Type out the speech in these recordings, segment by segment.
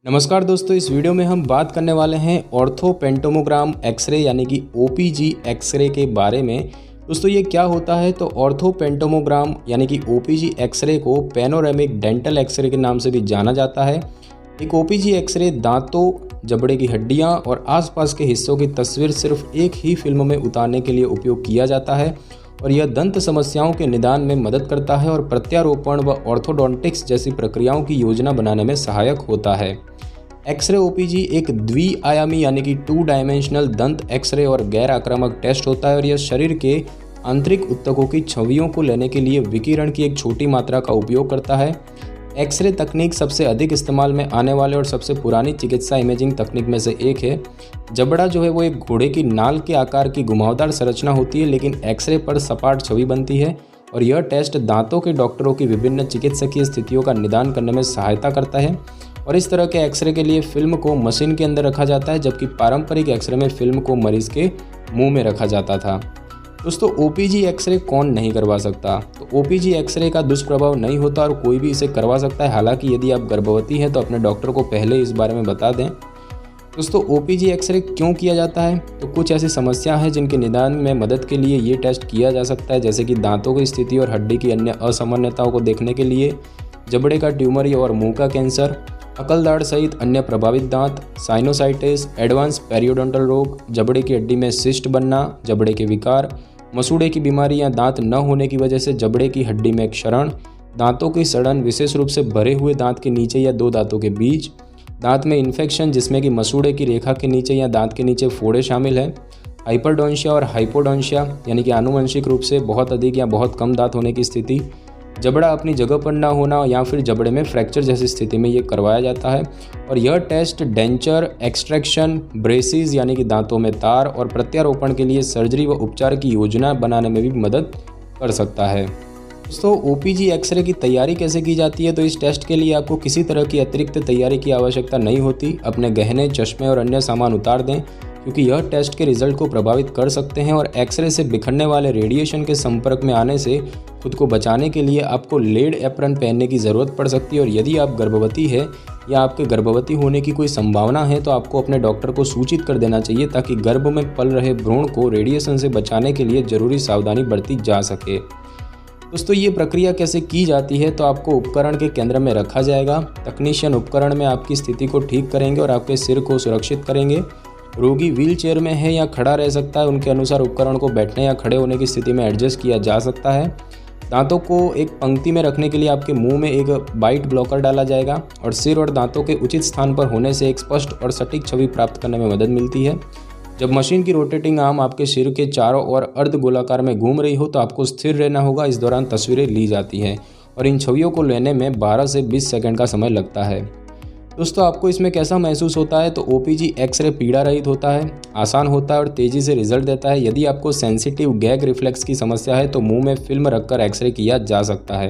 नमस्कार दोस्तों, इस वीडियो में हम बात करने वाले हैं ऑर्थोपेंटोमोग्राम एक्सरे यानी कि ओपीजी एक्सरे के बारे में। दोस्तों ये क्या होता है? तो ऑर्थोपेंटोमोग्राम यानी कि ओपीजी एक्सरे को पैनोरामिक डेंटल एक्सरे के नाम से भी जाना जाता है। एक ओपीजी एक्सरे दांतों, जबड़े की हड्डियां और आसपास के हिस्सों की तस्वीर सिर्फ एक ही फिल्म में उतारने के लिए उपयोग किया जाता है और यह दंत समस्याओं के निदान में मदद करता है और प्रत्यारोपण व ऑर्थोडोंटिक्स जैसी प्रक्रियाओं की योजना बनाने में सहायक होता है। एक्सरे ओपीजी एक द्विआयामी यानी कि 2 डायमेंशनल दंत एक्सरे और गैर आक्रामक टेस्ट होता है और यह शरीर के आंतरिक ऊतकों की छवियों को लेने के लिए विकिरण की एक छोटी मात्रा का उपयोग करता है। एक्सरे तकनीक सबसे अधिक इस्तेमाल में आने वाले और सबसे पुरानी चिकित्सा इमेजिंग तकनीक में से एक है। जबड़ा जो है वो एक घोड़े की नाल के आकार की घुमावदार संरचना होती है, लेकिन एक्सरे पर सपाट छवि बनती है और यह टेस्ट दांतों के डॉक्टरों की विभिन्न चिकित्सकीय स्थितियों का निदान करने में सहायता करता है। और इस तरह के एक्सरे के लिए फिल्म को मशीन के अंदर रखा जाता है, जबकि पारंपरिक एक्सरे में फिल्म को मरीज के मुंह में रखा जाता था। दोस्तों ओपीजी एक्सरे कौन नहीं करवा सकता? तो ओपीजी एक्सरे का दुष्प्रभाव नहीं होता और कोई भी इसे करवा सकता है। हालांकि यदि आप गर्भवती हैं तो अपने डॉक्टर को पहले इस बारे में बता दें। दोस्तों ओपीजी एक्सरे क्यों किया जाता है? तो कुछ ऐसी समस्या है जिनके निदान में मदद के लिए ये टेस्ट किया जा सकता है, जैसे कि दांतों की स्थिति और हड्डी की अन्य असामान्यताओं को देखने के लिए, जबड़े का ट्यूमर और मुंह का कैंसर, अकलदाढ़ सहित अन्य प्रभावित दांत, साइनोसाइटिस, एडवांस पेरियोडोंटल रोग, जबड़े की हड्डी में सिस्ट बनना, जबड़े के विकार, मसूड़े की बीमारी या दांत न होने की वजह से जबड़े की हड्डी में क्षरण, दांतों की सड़न विशेष रूप से भरे हुए दांत के नीचे या 2 दांतों के बीच, दांत में इन्फेक्शन जिसमें कि मसूड़े की रेखा के नीचे या दांत के नीचे फोड़े शामिल हैं, हाइपरडोंशिया और हाइपोडोंशिया यानी कि आनुवंशिक रूप से बहुत अधिक या बहुत कम दांत होने की स्थिति, जबड़ा अपनी जगह पर न होना या फिर जबड़े में फ्रैक्चर जैसी स्थिति में ये करवाया जाता है। और यह टेस्ट डेंचर एक्सट्रैक्शन, ब्रेसिस यानी कि दांतों में तार और प्रत्यारोपण के लिए सर्जरी व उपचार की योजना बनाने में भी मदद कर सकता है। दोस्तों ओपीजी एक्सरे की तैयारी कैसे की जाती है? तो इस टेस्ट के लिए आपको किसी तरह की अतिरिक्त तैयारी की आवश्यकता नहीं होती। अपने गहने, चश्मे और अन्य सामान उतार दें, क्योंकि यह टेस्ट के रिजल्ट को प्रभावित कर सकते हैं और एक्सरे से बिखरने वाले रेडिएशन के संपर्क में आने से खुद को बचाने के लिए आपको लेड एप्रन पहनने की ज़रूरत पड़ सकती है। और यदि आप गर्भवती है या आपके गर्भवती होने की कोई संभावना है तो आपको अपने डॉक्टर को सूचित कर देना चाहिए, ताकि गर्भ में पल रहे भ्रूण को रेडिएशन से बचाने के लिए जरूरी सावधानी बरती जा सके। दोस्तों ये प्रक्रिया कैसे की जाती है? तो आपको उपकरण के केंद्र में रखा जाएगा। तकनीशियन उपकरण में आपकी स्थिति को ठीक करेंगे और आपके सिर को सुरक्षित करेंगे। रोगी व्हील चेयर में है या खड़ा रह सकता है, उनके अनुसार उपकरण को बैठने या खड़े होने की स्थिति में एडजस्ट किया जा सकता है। दांतों को एक पंक्ति में रखने के लिए आपके मुंह में एक बाइट ब्लॉकर डाला जाएगा और सिर और दांतों के उचित स्थान पर होने से एक स्पष्ट और सटीक छवि प्राप्त करने में मदद मिलती है। जब मशीन की रोटेटिंग आर्म आपके सिर के चारों ओर अर्ध गोलाकार में घूम रही हो तो आपको स्थिर रहना होगा। इस दौरान तस्वीरें ली जाती हैं और इन छवियों को लेने में 12 से 20 सेकंड का समय लगता है। दोस्तों आपको इसमें कैसा महसूस होता है? तो ओपीजी एक्सरे पीड़ा रहित होता है, आसान होता है और तेज़ी से रिजल्ट देता है। यदि आपको सेंसिटिव गैग रिफ्लेक्स की समस्या है तो मुंह में फिल्म रखकर एक्सरे किया जा सकता है।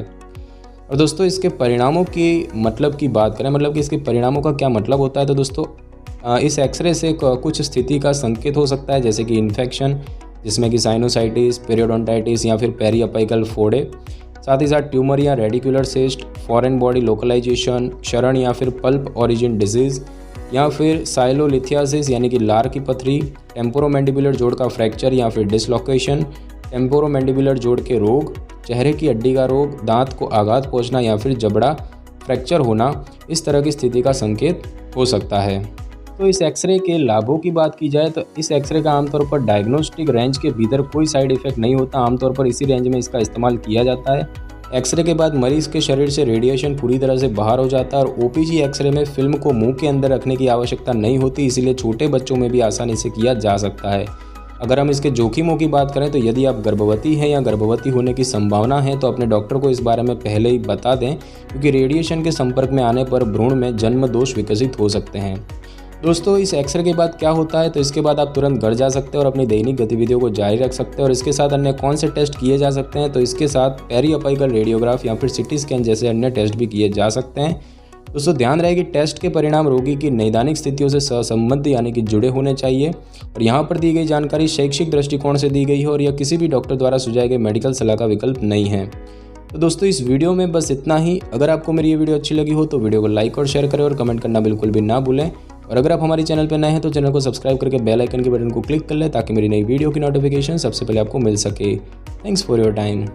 और दोस्तों इसके परिणामों की मतलब की बात करें, मतलब कि इसके परिणामों का क्या मतलब होता है? तो दोस्तों इस एक्सरे से कुछ स्थिति का संकेत हो सकता है, जैसे कि इन्फेक्शन जिसमें कि साइनोसाइटिस, पेरियोडोंटाइटिस या फिर पेरीअपाइकल फोड़े, साथ ही साथ ट्यूमर या radicular cyst, foreign body localisation, क्षरण या फिर पल्प ओरिजिन डिजीज़ या फिर साइलोलिथियासिस यानी कि लार की पथरी, टेम्पोरोमैंडिबुलर जोड़ का फ्रैक्चर या फिर डिसलोकेशन, टेम्पोरोमैंडिबुलर जोड़ के रोग, चेहरे की हड्डी का रोग, दांत को आघात पहुंचना या फिर जबड़ा फ्रैक्चर होना, इस तरह की स्थिति का संकेत हो सकता है। तो इस एक्सरे के लाभों की बात की जाए तो इस एक्सरे का आमतौर पर डायग्नोस्टिक रेंज के भीतर कोई साइड इफेक्ट नहीं होता। आमतौर पर इसी रेंज में इसका इस्तेमाल किया जाता है। एक्सरे के बाद मरीज के शरीर से रेडिएशन पूरी तरह से बाहर हो जाता है और ओपीजी एक्सरे में फिल्म को मुंह के अंदर रखने की आवश्यकता नहीं होती, इसीलिए छोटे बच्चों में भी आसानी से किया जा सकता है। अगर हम इसके जोखिमों की बात करें तो यदि आप गर्भवती हैं या गर्भवती होने की संभावना है तो अपने डॉक्टर को इस बारे में पहले ही बता दें, क्योंकि रेडिएशन के संपर्क में आने पर भ्रूण में जन्म दोष विकसित हो सकते हैं। दोस्तों इस एक्सरे के बाद क्या होता है? तो इसके बाद आप तुरंत घर जा सकते हैं और अपनी दैनिक गतिविधियों को जारी रख सकते हैं। और इसके साथ अन्य कौन से टेस्ट किए जा सकते हैं? तो इसके साथ पेरीअपाइकल रेडियोग्राफ या फिर सिटी स्कैन जैसे अन्य टेस्ट भी किए जा सकते हैं। दोस्तों ध्यान रहे कि टेस्ट के परिणाम रोगी की नैदानिक स्थितियों से सहसंबद्ध यानी कि जुड़े होने चाहिए। और यहाँ पर दी गई जानकारी शैक्षिक दृष्टिकोण से दी गई है और यह किसी भी डॉक्टर द्वारा सुझाए गए मेडिकल सलाह का विकल्प नहीं है। तो दोस्तों इस वीडियो में बस इतना ही। अगर आपको मेरी ये वीडियो अच्छी लगी हो तो वीडियो को लाइक और शेयर करें और कमेंट करना बिल्कुल भी ना भूलें। और अगर आप हमारे चैनल पर नए हैं तो चैनल को सब्सक्राइब करके बेल आइकन के बटन को क्लिक कर लें ताकि मेरी नई वीडियो की नोटिफिकेशन सबसे पहले आपको मिल सके। Thanks for your time.